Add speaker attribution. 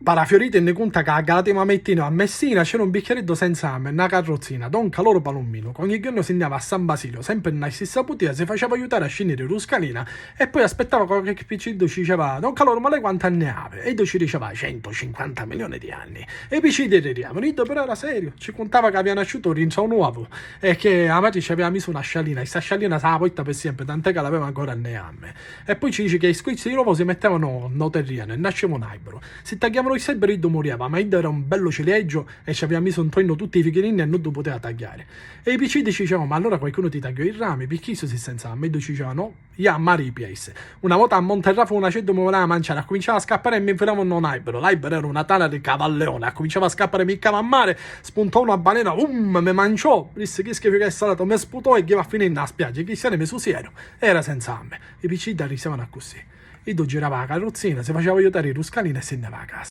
Speaker 1: Parafiorito in conta che a Galatema Mattino a Messina c'era un bicchieretto senza ame, una carrozzina, da un calore palombino. Ogni giorno si andava a San Basilio, sempre nella stessa putia, si faceva aiutare a scendere Ruscalina e poi aspettava qualche piccino ci diceva Don Calore, ma lei quanti anni ha? E io ci diceva 150 milioni di anni. E i piccini ridevano, Riddo però era serio, ci contava che aveva nasciuto un rinzo nuovo e che a madre ci aveva messo una scialina, e sta scialina se la porta per sempre, tant'è che l'aveva ancora a neame. E poi ci dice che i squizzi di nuovo si mettevano no terriano e nasceva un albero. Si tagliavano il albero Iddo moriva, ma Iddo era un bello ciliegio e ci aveva messo un treno tutti i figherini e non lo poteva tagliare. E i piccini ci dicevano, ma allora qualcuno ti tagliò i rami, perché si senza me? Iddo ci diceva, no, io a mare i pies. Una volta a Monterrafo una ceddo mi voleva mangiare, cominciava a scappare e mi infilava un albero. L'albero era una tana di cavalleone, cominciava a scappare, mi cava a mare, spuntò una balena, mi mangiò, disse che schifo che è salato, mi sputò e che va a finire nella spiaggia. I cristiani mi susiero, era senza ame. I piccini risavano così. Iddo girava la carrozzina, si faceva aiutare i ruscalini e se ne va a casa.